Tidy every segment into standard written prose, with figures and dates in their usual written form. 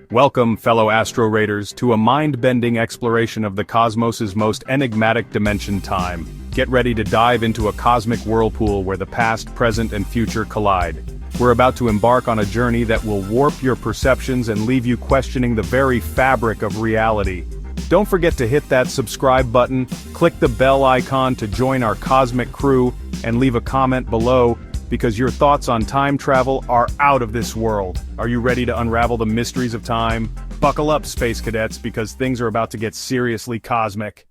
Welcome, fellow AstroRaiders, to a mind-bending exploration of the cosmos's most enigmatic dimension, time. Get ready to dive into a cosmic whirlpool where the past, present, and future collide. We're about to embark on a journey that will warp your perceptions and leave you questioning the very fabric of reality. Don't forget to hit that subscribe button, click the bell icon to join our cosmic crew, and leave a comment below, because your thoughts on time travel are out of this world. Are you ready to unravel the mysteries of time? Buckle up, space cadets, because things are about to get seriously cosmic.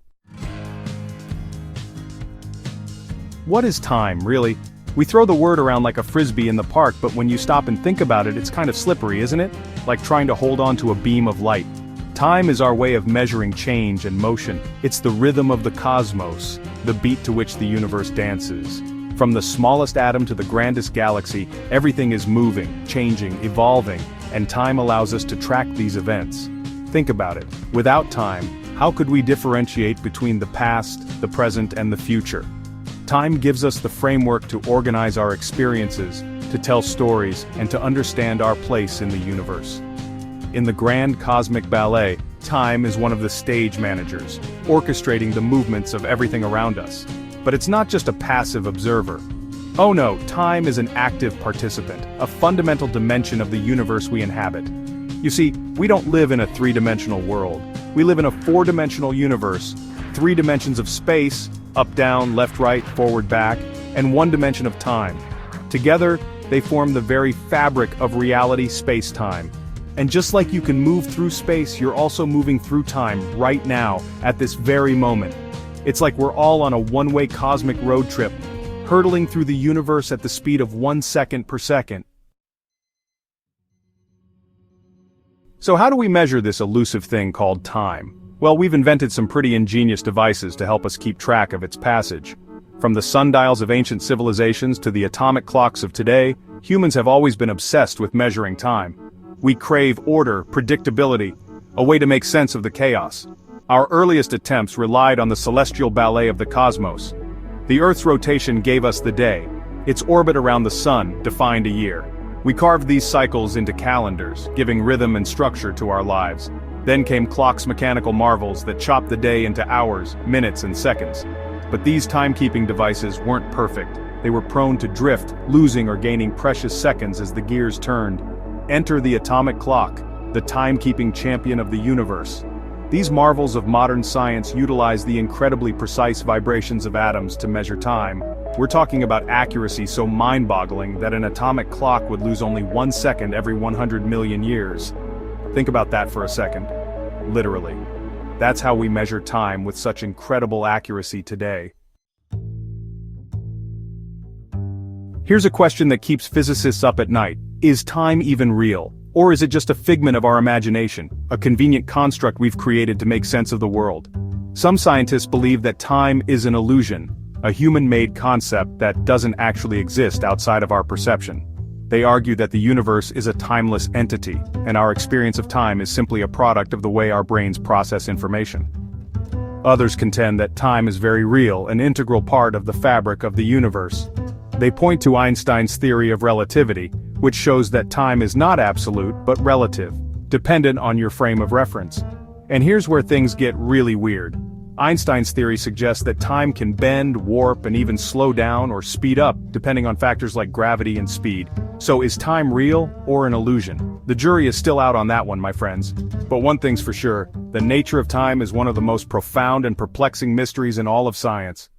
What is time, really? We throw the word around like a frisbee in the park, but when you stop and think about it, it's kind of slippery, isn't it? Like trying to hold on to a beam of light. Time is our way of measuring change and motion. It's the rhythm of the cosmos, the beat to which the universe dances. From the smallest atom to the grandest galaxy, everything is moving, changing, evolving, and time allows us to track these events. Think about it. Without time, how could we differentiate between the past, the present, and the future? Time gives us the framework to organize our experiences, to tell stories, and to understand our place in the universe. In the grand cosmic ballet, time is one of the stage managers, orchestrating the movements of everything around us. But it's not just a passive observer. Oh no, time is an active participant, a fundamental dimension of the universe we inhabit. You see, we don't live in a three-dimensional world. We live in a four-dimensional universe, 3 dimensions of space, up, down, left, right, forward, back, and 1 dimension of time. Together, they form the very fabric of reality, space-time. And just like you can move through space, you're also moving through time right now, at this very moment. It's like we're all on a one-way cosmic road trip, hurtling through the universe at the speed of 1 second per second. So how do we measure this elusive thing called time? Well, we've invented some pretty ingenious devices to help us keep track of its passage. From the sundials of ancient civilizations to the atomic clocks of today, humans have always been obsessed with measuring time. We crave order, predictability, a way to make sense of the chaos. Our earliest attempts relied on the celestial ballet of the cosmos. The Earth's rotation gave us the day. Its orbit around the sun defined a year. We carved these cycles into calendars, giving rhythm and structure to our lives. Then came clocks, mechanical marvels that chopped the day into hours, minutes, and seconds. But these timekeeping devices weren't perfect. They were prone to drift, losing or gaining precious seconds as the gears turned. Enter the atomic clock, the timekeeping champion of the universe. These marvels of modern science utilize the incredibly precise vibrations of atoms to measure time. We're talking about accuracy so mind-boggling that an atomic clock would lose only 1 second every 100 million years. Think about that for a second. Literally. That's how we measure time with such incredible accuracy today. Here's a question that keeps physicists up at night. Is time even real? Or is it just a figment of our imagination, a convenient construct we've created to make sense of the world? Some scientists believe that time is an illusion, a human-made concept that doesn't actually exist outside of our perception. They argue that the universe is a timeless entity, and our experience of time is simply a product of the way our brains process information. Others contend that time is very real, an integral part of the fabric of the universe. They point to Einstein's theory of relativity, which shows that time is not absolute but relative, dependent on your frame of reference. And here's where things get really weird. Einstein's theory suggests that time can bend, warp, and even slow down or speed up, depending on factors like gravity and speed. So is time real or an illusion? The jury is still out on that one, my friends. But one thing's for sure, the nature of time is one of the most profound and perplexing mysteries in all of science.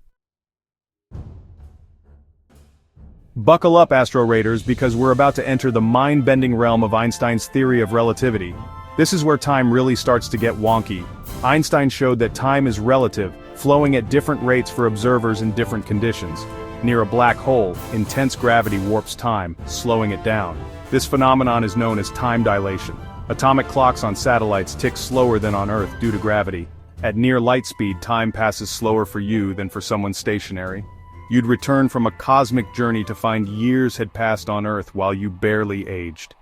Buckle up, AstroRaiders, because we're about to enter the mind-bending realm of Einstein's theory of relativity. This is where time really starts to get wonky. Einstein showed that time is relative, flowing at different rates for observers in different conditions. Near a black hole, intense gravity warps time, slowing it down. This phenomenon is known as time dilation. Atomic clocks on satellites tick slower than on Earth due to gravity. At near light speed, time passes slower for you than for someone stationary. You'd return from a cosmic journey to find years had passed on Earth while you barely aged.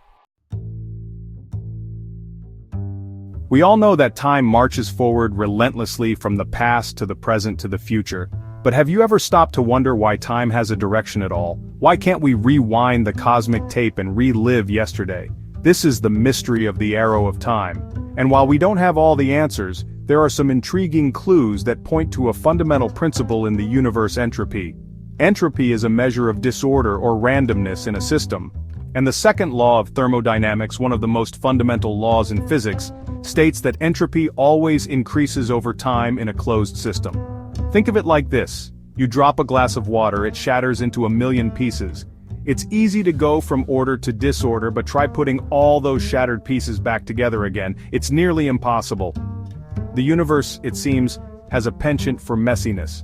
We all know that time marches forward relentlessly from the past to the present to the future, but have you ever stopped to wonder why time has a direction at all? Why can't we rewind the cosmic tape and relive yesterday? This is the mystery of the arrow of time. And while we don't have all the answers, there are some intriguing clues that point to a fundamental principle in the universe: entropy. Entropy is a measure of disorder or randomness in a system. And the second law of thermodynamics, one of the most fundamental laws in physics, states that entropy always increases over time in a closed system. Think of it like this: you drop a glass of water, it shatters into a million pieces. It's easy to go from order to disorder, but try putting all those shattered pieces back together again. It's nearly impossible. The universe, it seems, has a penchant for messiness.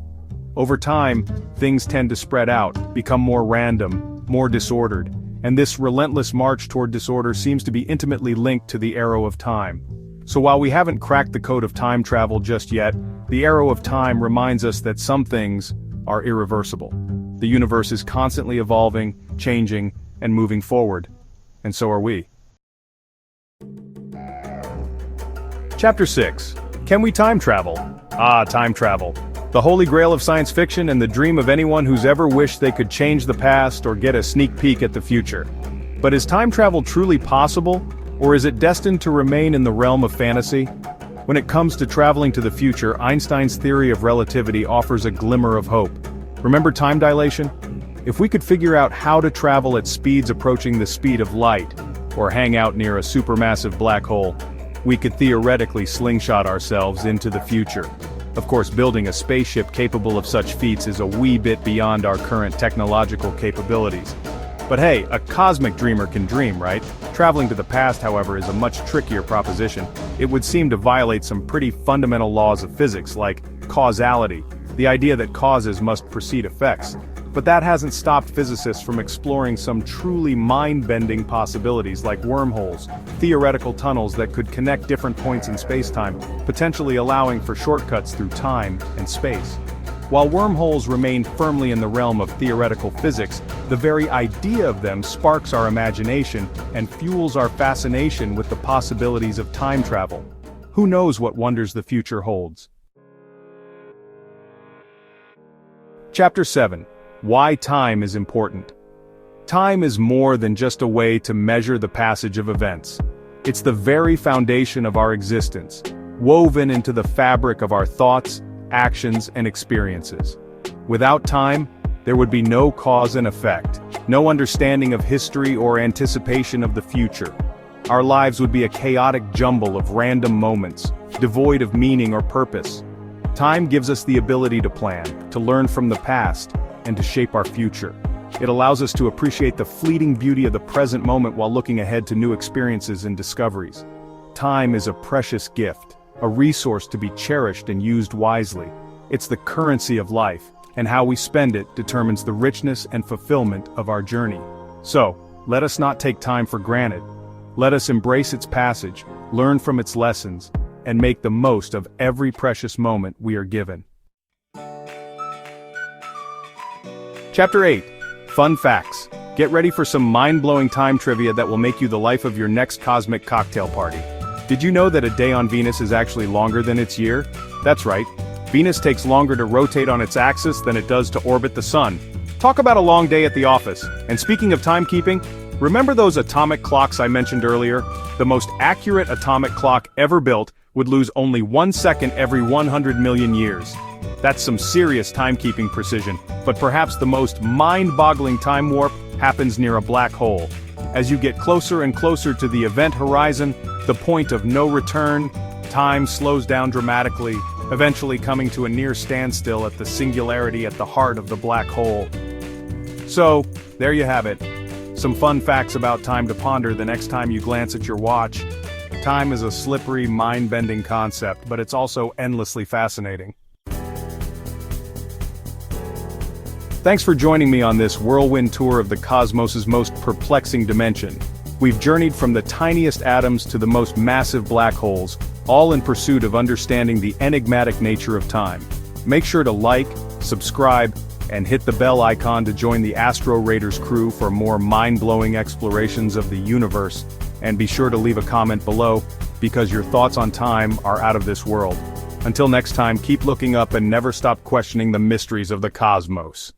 Over time, things tend to spread out, become more random, more disordered, and this relentless march toward disorder seems to be intimately linked to the arrow of time. So while we haven't cracked the code of time travel just yet, the arrow of time reminds us that some things are irreversible. The universe is constantly evolving, changing, and moving forward. And so are we. Chapter 6. Can we time travel? Ah, time travel. The holy grail of science fiction and the dream of anyone who's ever wished they could change the past or get a sneak peek at the future. But is time travel truly possible, or is it destined to remain in the realm of fantasy? When it comes to traveling to the future, Einstein's theory of relativity offers a glimmer of hope. Remember time dilation? If we could figure out how to travel at speeds approaching the speed of light, or hang out near a supermassive black hole, we could theoretically slingshot ourselves into the future. Of course, building a spaceship capable of such feats is a wee bit beyond our current technological capabilities. But hey, a cosmic dreamer can dream, right? Traveling to the past, however, is a much trickier proposition. It would seem to violate some pretty fundamental laws of physics, like causality, the idea that causes must precede effects. But that hasn't stopped physicists from exploring some truly mind-bending possibilities like wormholes, theoretical tunnels that could connect different points in space-time, potentially allowing for shortcuts through time and space. While wormholes remain firmly in the realm of theoretical physics, the very idea of them sparks our imagination and fuels our fascination with the possibilities of time travel. Who knows what wonders the future holds? Chapter 7. Why time is important. Time is more than just a way to measure the passage of events. It's the very foundation of our existence, woven into the fabric of our thoughts, actions, and experiences. Without time, there would be no cause and effect, no understanding of history or anticipation of the future. Our lives would be a chaotic jumble of random moments, devoid of meaning or purpose. Time gives us the ability to plan, to learn from the past, and to shape our future. It allows us to appreciate the fleeting beauty of the present moment while looking ahead to new experiences and discoveries. Time is a precious gift, a resource to be cherished and used wisely. It's the currency of life, and how we spend it determines the richness and fulfillment of our journey. So, let us not take time for granted. Let us embrace its passage, learn from its lessons, and make the most of every precious moment we are given. Chapter 8. Fun Facts. Get ready for some mind-blowing time trivia that will make you the life of your next cosmic cocktail party. Did you know that a day on Venus is actually longer than its year? That's right. Venus takes longer to rotate on its axis than it does to orbit the sun. Talk about a long day at the office. And speaking of timekeeping, remember those atomic clocks I mentioned earlier? The most accurate atomic clock ever built would lose only 1 second every 100 million years. That's some serious timekeeping precision, but perhaps the most mind-boggling time warp happens near a black hole. As you get closer and closer to the event horizon, the point of no return, time slows down dramatically, eventually coming to a near standstill at the singularity at the heart of the black hole. So, there you have it. Some fun facts about time to ponder the next time you glance at your watch. Time is a slippery, mind-bending concept, but it's also endlessly fascinating. Thanks for joining me on this whirlwind tour of the cosmos's most perplexing dimension. We've journeyed from the tiniest atoms to the most massive black holes, all in pursuit of understanding the enigmatic nature of time. Make sure to like, subscribe, and hit the bell icon to join the AstroRaiders crew for more mind-blowing explorations of the universe. And be sure to leave a comment below, because your thoughts on time are out of this world. Until next time, keep looking up and never stop questioning the mysteries of the cosmos.